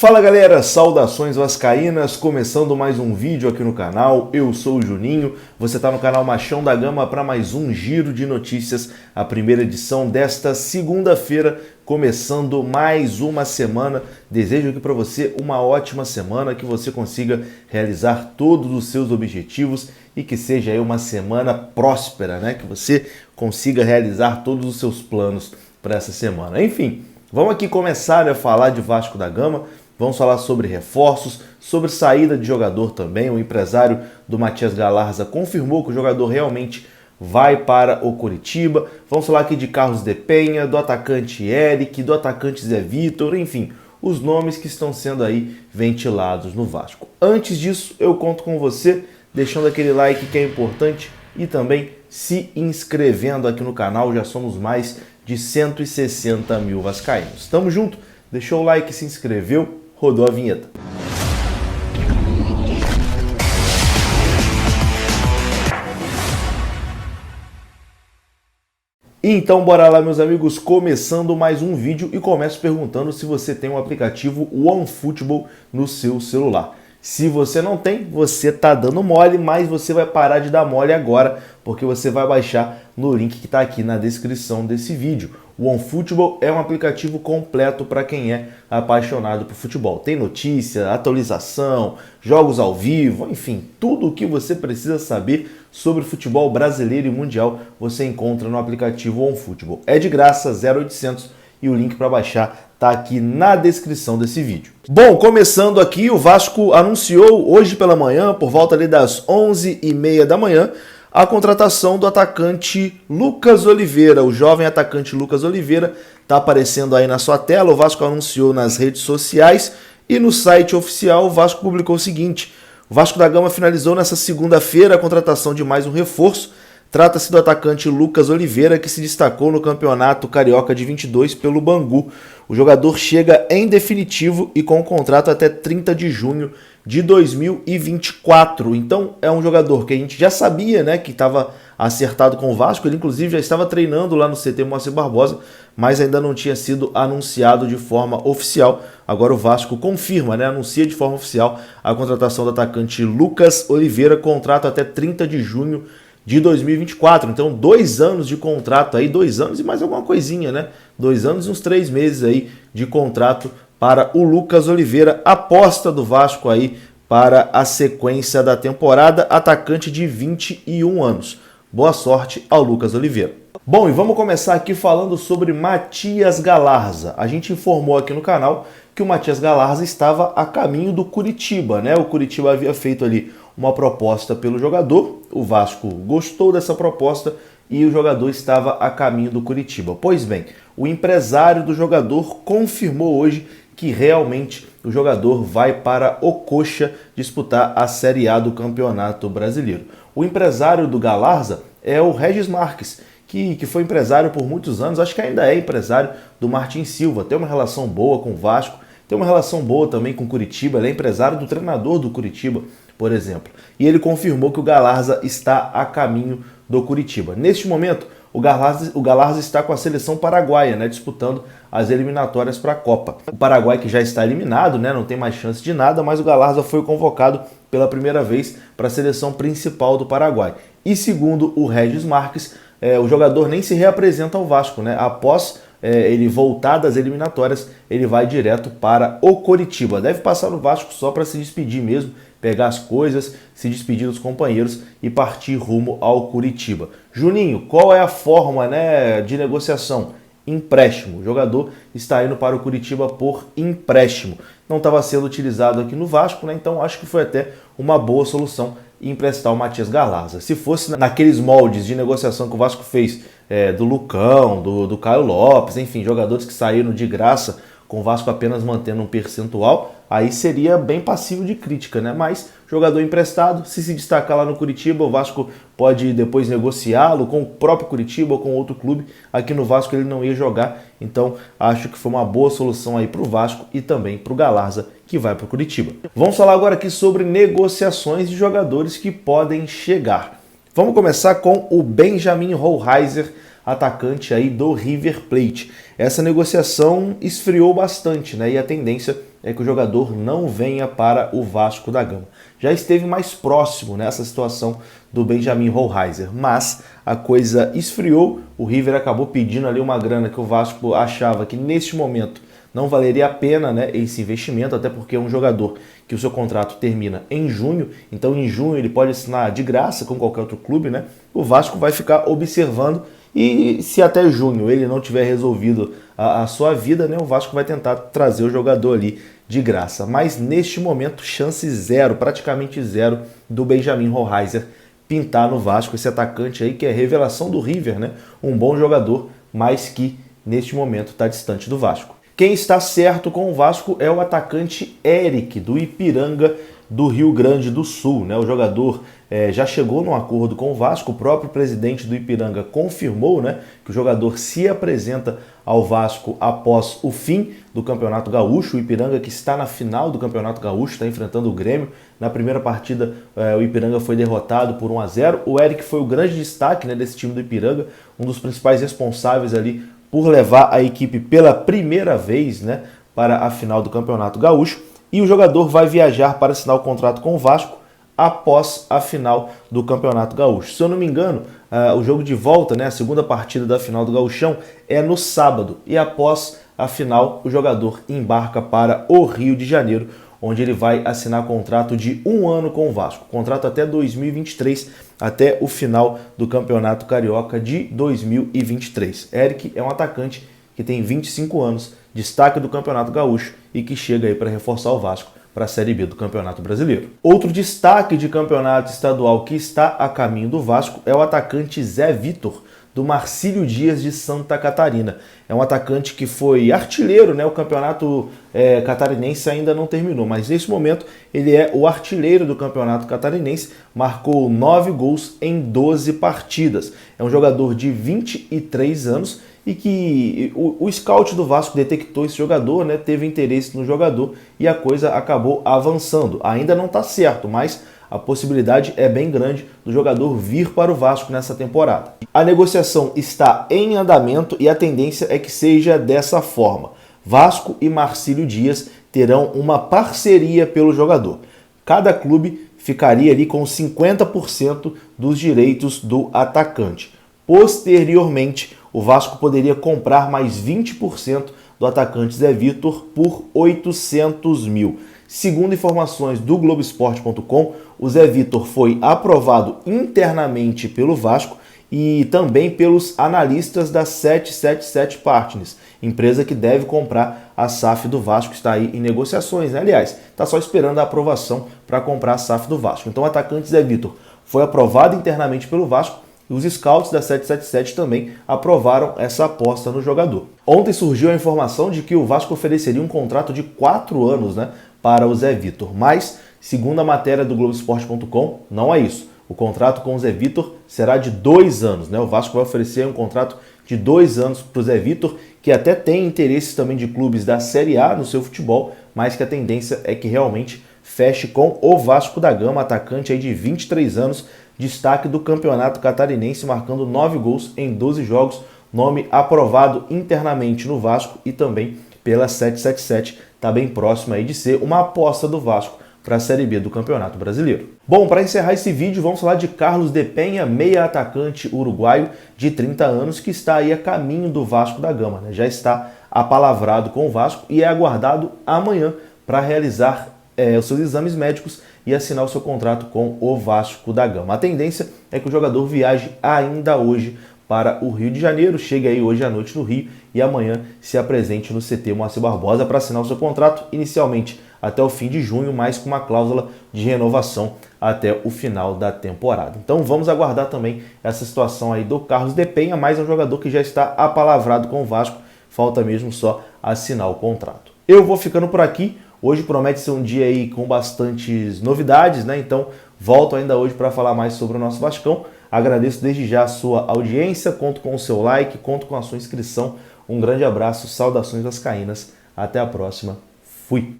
Fala galera, saudações vascaínas, começando mais um vídeo aqui no canal, eu sou o Juninho, você está no canal Machão da Gama para mais um giro de notícias, a primeira edição desta segunda-feira, começando mais uma semana. Desejo aqui para você uma ótima semana, que você consiga realizar todos os seus objetivos e que seja aí uma semana próspera, né? Que você consiga realizar todos os seus planos para essa semana. Enfim, vamos aqui começar a falar de Vasco da Gama. Vamos falar sobre reforços, sobre saída de jogador também. O empresário do Matias Galarza confirmou que o jogador realmente vai para o Coritiba. Vamos falar aqui de Carlos de Penha, do atacante Eric, do atacante Zé Vitor, enfim, os nomes que estão sendo aí ventilados no Vasco. Antes disso, eu conto com você, deixando aquele like que é importante e também se inscrevendo aqui no canal. Já somos mais de 160 mil vascaínos. Tamo junto? Deixou o like, se inscreveu? Rodou a vinheta. Então bora lá, meus amigos, começando mais um vídeo e começo perguntando se você tem o aplicativo OneFootball no seu celular. Se você não tem, você tá dando mole, mas você vai parar de dar mole agora, porque você vai baixar no link que está aqui na descrição desse vídeo. O OneFootball é um aplicativo completo para quem é apaixonado por futebol. Tem notícia, atualização, jogos ao vivo, enfim, tudo o que você precisa saber sobre futebol brasileiro e mundial você encontra no aplicativo OneFootball. É de graça, 0800, e o link para baixar está aqui na descrição desse vídeo. Bom, começando aqui, o Vasco anunciou hoje pela manhã, por volta ali das 11h30 da manhã, a contratação do atacante Lucas Oliveira. O jovem atacante Lucas Oliveira está aparecendo aí na sua tela. O Vasco anunciou nas redes sociais e no site oficial o Vasco publicou o seguinte: o Vasco da Gama finalizou nessa segunda-feira a contratação de mais um reforço. Trata-se do atacante Lucas Oliveira, que se destacou no Campeonato Carioca de 22 pelo Bangu. O jogador chega em definitivo e com um contrato até 30 de junho de 2024. Então é um jogador que a gente já sabia, né, que estava acertado com o Vasco. Ele inclusive já estava treinando lá no CT Moacir Barbosa, mas ainda não tinha sido anunciado de forma oficial. Agora o Vasco confirma, né, anuncia de forma oficial a contratação do atacante Lucas Oliveira, contrato até 30 de junho de 2024, então 2 anos de contrato aí, 2 anos e mais alguma coisinha, né? 2 anos e uns 3 meses aí de contrato para o Lucas Oliveira, aposta do Vasco aí para a sequência da temporada, atacante de 21 anos. Boa sorte ao Lucas Oliveira. Bom, e vamos começar aqui falando sobre Matias Galarza. A gente informou aqui no canal que o Matias Galarza estava a caminho do Coritiba, né? O Coritiba havia feito ali uma proposta pelo jogador, o Vasco gostou dessa proposta e o jogador estava a caminho do Coritiba. Pois bem, o empresário do jogador confirmou hoje que realmente o jogador vai para o Coxa disputar a Série A do Campeonato Brasileiro. O empresário do Galarza é o Regis Marques, que foi empresário por muitos anos, acho que ainda é empresário do Martin Silva, tem uma relação boa com o Vasco, tem uma relação boa também com o Coritiba, ele é empresário do treinador do Coritiba, por exemplo. E ele confirmou que o Galarza está a caminho do Coritiba. Neste momento, o Galarza está com a seleção paraguaia, né, disputando as eliminatórias para a Copa. O Paraguai que já está eliminado, né, não tem mais chance de nada, mas o Galarza foi convocado pela primeira vez para a seleção principal do Paraguai. E segundo o Regis Marques, o jogador nem se reapresenta ao Vasco, né? Após ele voltar das eliminatórias, ele vai direto para o Coritiba. Deve passar no Vasco só para se despedir mesmo, pegar as coisas, se despedir dos companheiros e partir rumo ao Coritiba. Juninho, qual é a forma, né, de negociação? Empréstimo. O jogador está indo para o Coritiba por empréstimo. Não estava sendo utilizado aqui no Vasco, né? Então acho que foi até uma boa solução emprestar o Matias Galarza. Se fosse naqueles moldes de negociação que o Vasco fez do Lucão, do Caio Lopes, enfim, jogadores que saíram de graça com o Vasco apenas mantendo um percentual, aí seria bem passível de crítica, né? Mas jogador emprestado, se destacar lá no Coritiba, o Vasco pode depois negociá-lo com o próprio Coritiba ou com outro clube. Aqui no Vasco ele não ia jogar, então acho que foi uma boa solução aí para o Vasco e também para o Galarza, que vai para o Coritiba. Vamos falar agora aqui sobre negociações de jogadores que podem chegar. Vamos começar com o Benjamin Hohlheiser, atacante aí do River Plate. Essa negociação esfriou bastante, né? E a tendência é que o jogador não venha para o Vasco da Gama. Já esteve mais próximo nessa situação do Benjamin Hohlheiser, mas a coisa esfriou, o River acabou pedindo ali uma grana que o Vasco achava que neste momento não valeria a pena, né, esse investimento, até porque é um jogador que o seu contrato termina em junho, então em junho ele pode assinar de graça com qualquer outro clube, né? O Vasco vai ficar observando e se até junho ele não tiver resolvido a sua vida, né, o Vasco vai tentar trazer o jogador ali de graça. Mas neste momento, chance zero, praticamente zero, do Benjamin Hohlheiser pintar no Vasco, esse atacante aí que é revelação do River, né? Um bom jogador, mas que neste momento está distante do Vasco. Quem está certo com o Vasco é o atacante Eric, do Ipiranga do Rio Grande do Sul, né? O jogador já chegou num acordo com o Vasco, o próprio presidente do Ipiranga confirmou, né, que o jogador se apresenta ao Vasco após o fim do Campeonato Gaúcho. O Ipiranga, que está na final do Campeonato Gaúcho, está enfrentando o Grêmio. Na primeira partida, o Ipiranga foi derrotado por 1-0. O Eric foi o grande destaque, né, desse time do Ipiranga, um dos principais responsáveis ali por levar a equipe pela primeira vez, né, para a final do Campeonato Gaúcho. E o jogador vai viajar para assinar o contrato com o Vasco após a final do Campeonato Gaúcho. Se eu não me engano, o jogo de volta, né, a segunda partida da final do Gauchão, é no sábado. E após a final, o jogador embarca para o Rio de Janeiro, onde ele vai assinar contrato de 1 ano com o Vasco. Contrato até 2023, até o final do Campeonato Carioca de 2023. Eric é um atacante que tem 25 anos, destaque do Campeonato Gaúcho e que chega aí para reforçar o Vasco para a Série B do Campeonato Brasileiro. Outro destaque de campeonato estadual que está a caminho do Vasco é o atacante Zé Vitor, do Marcílio Dias de Santa Catarina. É um atacante que foi artilheiro, né? O campeonato catarinense ainda não terminou, mas nesse momento ele é o artilheiro do campeonato catarinense, marcou 9 gols em 12 partidas. É um jogador de 23 anos e que o scout do Vasco detectou esse jogador, né, teve interesse no jogador e a coisa acabou avançando. Ainda não está certo, mas a possibilidade é bem grande do jogador vir para o Vasco nessa temporada. A negociação está em andamento e a tendência é que seja dessa forma. Vasco e Marcílio Dias terão uma parceria pelo jogador. Cada clube ficaria ali com 50% dos direitos do atacante. Posteriormente, o Vasco poderia comprar mais 20% do atacante Zé Vitor por 800 mil. Segundo informações do Globoesporte.com, o Zé Vitor foi aprovado internamente pelo Vasco e também pelos analistas da 777 Partners, empresa que deve comprar a SAF do Vasco, está aí em negociações, né? Aliás, está só esperando a aprovação para comprar a SAF do Vasco. Então o atacante Zé Vitor foi aprovado internamente pelo Vasco, e os scouts da 777 também aprovaram essa aposta no jogador. Ontem surgiu a informação de que o Vasco ofereceria um contrato de 4 anos, né, para o Zé Vitor, mas, segundo a matéria do Globoesporte.com, não é isso. O contrato com o Zé Vitor será de 2 anos. Né? O Vasco vai oferecer um contrato de 2 anos para o Zé Vitor, que até tem interesses também de clubes da Série A no seu futebol, mas que a tendência é que realmente feche com o Vasco da Gama, atacante aí de 23 anos, destaque do Campeonato Catarinense, marcando 9 gols em 12 jogos, nome aprovado internamente no Vasco e também pela 777, está bem próximo aí de ser uma aposta do Vasco para a Série B do Campeonato Brasileiro. Bom, para encerrar esse vídeo, vamos falar de Carlos de Penha, meia atacante uruguaio de 30 anos, que está aí a caminho do Vasco da Gama, né? Já está apalavrado com o Vasco e é aguardado amanhã para realizar os seus exames médicos e assinar o seu contrato com o Vasco da Gama. A tendência é que o jogador viaje ainda hoje para o Rio de Janeiro, chegue aí hoje à noite no Rio e amanhã se apresente no CT Moacir Barbosa para assinar o seu contrato, inicialmente até o fim de junho, mas com uma cláusula de renovação até o final da temporada. Então vamos aguardar também essa situação aí do Carlos de Penha, mais um jogador que já está apalavrado com o Vasco, falta mesmo só assinar o contrato. Eu vou ficando por aqui. Hoje promete ser um dia aí com bastantes novidades, né? Então volto ainda hoje para falar mais sobre o nosso Vascão. Agradeço desde já a sua audiência, conto com o seu like, conto com a sua inscrição. Um grande abraço, saudações vascaínas. Até a próxima. Fui!